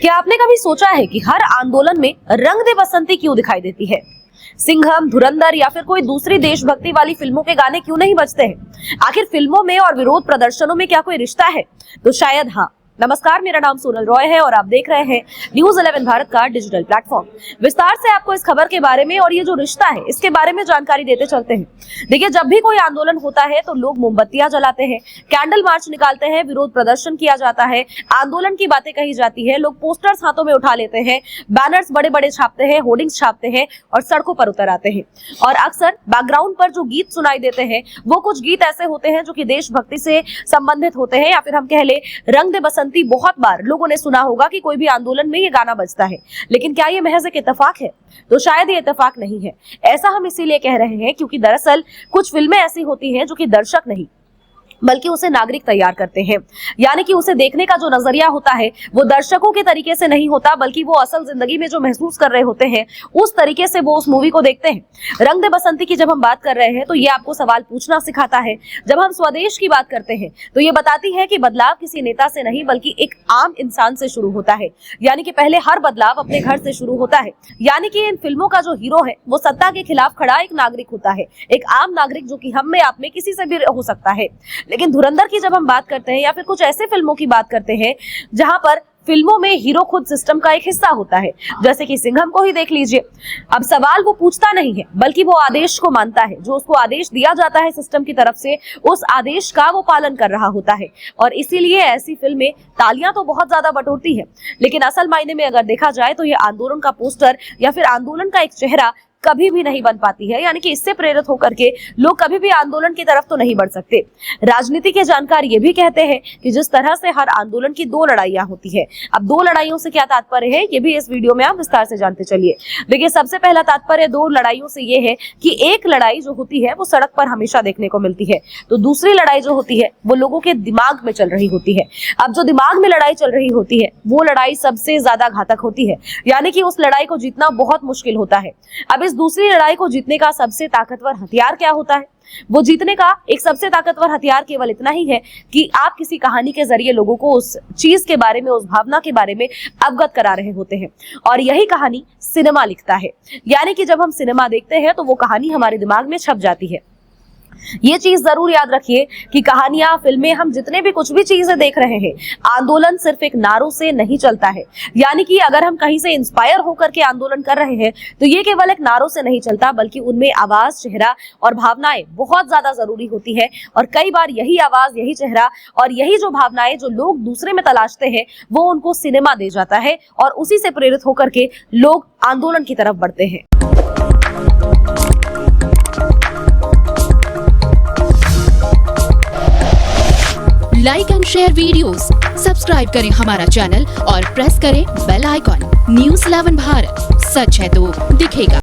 क्या आपने कभी सोचा है कि हर आंदोलन में रंग दे बसंती क्यों दिखाई देती है? सिंघम, धुरंधर या फिर कोई दूसरी देशभक्ति वाली फिल्मों के गाने क्यों नहीं बजते हैं? आखिर फिल्मों में और विरोध प्रदर्शनों में क्या कोई रिश्ता है? तो शायद हाँ। नमस्कार, मेरा नाम सोनल रॉय है और आप देख रहे हैं न्यूज़ 11 भारत का डिजिटल प्लेटफॉर्म। विस्तार से आपको इस खबर के बारे में और ये जो रिश्ता है इसके बारे में जानकारी देते चलते हैं। देखिए, जब भी कोई आंदोलन होता है तो लोग मोमबत्तियां जलाते हैं, कैंडल मार्च निकालते हैं, विरोध प्रदर्शन किया जाता है, आंदोलन की बातें कही जाती है, लोग पोस्टर्स हाथों में उठा लेते हैं, बैनर्स बड़े बड़े छापते हैं, होर्डिंग्स छापते हैं और सड़कों पर उतर आते हैं। और अक्सर बैकग्राउंड पर जो गीत सुनाई देते हैं वो कुछ गीत ऐसे होते हैं जो कि देशभक्ति से संबंधित होते हैं, या फिर हम कह ले रंग दे बसंती। बहुत बार लोगों ने सुना होगा कि कोई भी आंदोलन में ये गाना बजता है, लेकिन क्या ये महज एक इत्तेफाक है? तो शायद ये इत्तेफाक नहीं है। ऐसा हम इसीलिए कह रहे हैं क्योंकि दरअसल कुछ फिल्में ऐसी होती हैं जो कि दर्शक नहीं बल्कि उसे नागरिक तैयार करते हैं, यानी कि उसे देखने का जो नजरिया होता है वो दर्शकों के तरीके से नहीं होता, बल्कि वो असल जिंदगी में जो महसूस कर रहे होते हैं उस तरीके से वो उस मूवी को देखते हैं। रंग दे बसंती की जब हम बात कर रहे हैं तो ये आपको सवाल पूछना सिखाता है। जब हम स्वदेश की बात करते हैं तो ये बताती है कि बदलाव किसी नेता से नहीं बल्कि एक आम इंसान से शुरू होता है, यानी कि पहले हर बदलाव अपने घर से शुरू होता है। यानी कि इन फिल्मों का जो हीरो है वो सत्ता के खिलाफ खड़ा एक नागरिक होता है, एक आम नागरिक जो कि हम में आप में किसी से भी हो सकता है। लेकिन धुरंधर की जब हम बात करते हैं या फिर कुछ ऐसे फिल्मों की बात करते हैं जहां पर फिल्मों में हीरो खुद सिस्टम का एक हिस्सा होता है, जैसे कि सिंघम को ही देख लीजिए। अब सवाल वो पूछता नहीं है बल्कि वो आदेश को मानता है। जो उसको आदेश दिया जाता है सिस्टम की तरफ से, उस आदेश का वो पालन कर रहा होता है। और इसीलिए ऐसी फिल्में तालियां तो बहुत ज्यादा बटोरती है, लेकिन असल मायने में अगर देखा जाए तो ये आंदोलन का पोस्टर या फिर आंदोलन का एक चेहरा कभी भी नहीं बन पाती है। यानी कि इससे प्रेरित होकर के लोग कभी भी आंदोलन की तरफ तो नहीं बढ़ सकते। राजनीति के जानकार ये भी कहते हैं कि जिस तरह से हर आंदोलन की दो लड़ाइयां होती है। अब दो लड़ाइयों से क्या तात्पर्य है ये भी इस वीडियो में आप विस्तार से जानते चलिए। देखिए, सबसे पहला तात्पर्य दो लड़ाइयों से ये है कि एक लड़ाई जो होती है वो सड़क पर हमेशा देखने को मिलती है, तो दूसरी लड़ाई जो होती है वो लोगों के दिमाग में चल रही होती है। अब जो दिमाग में लड़ाई चल रही होती है वो लड़ाई सबसे ज्यादा घातक होती है, यानी कि उस लड़ाई को जीतना बहुत मुश्किल होता है। अब इस दूसरी लड़ाई को जीतने का सबसे ताकतवर हथियार क्या होता है? वो जीतने का एक सबसे ताकतवर हथियार केवल इतना ही है कि आप किसी कहानी के जरिए लोगों को उस चीज के बारे में, उस भावना के बारे में अवगत करा रहे होते हैं। और यही कहानी सिनेमा लिखता है, यानी कि जब हम सिनेमा देखते हैं तो वो कहानी हमारे दिमाग में छप जाती है। ये चीज जरूर याद रखिए कि कहानियां, फिल्में, हम जितने भी कुछ भी चीजें देख रहे हैं, आंदोलन सिर्फ एक नारों से नहीं चलता है। यानी कि अगर हम कहीं से इंस्पायर होकर के आंदोलन कर रहे हैं तो ये केवल एक नारों से नहीं चलता, बल्कि उनमें आवाज, चेहरा और भावनाएं बहुत ज्यादा जरूरी होती है। और कई बार यही आवाज, यही चेहरा और यही जो भावनाएं जो लोग दूसरे में तलाशते हैं वो उनको सिनेमा दे जाता है, और उसी से प्रेरित होकर के लोग आंदोलन की तरफ बढ़ते हैं। Like and share videos, subscribe करें हमारा चैनल और प्रेस करें बेल आइकॉन। न्यूज़ 11 भारत, सच है तो दिखेगा।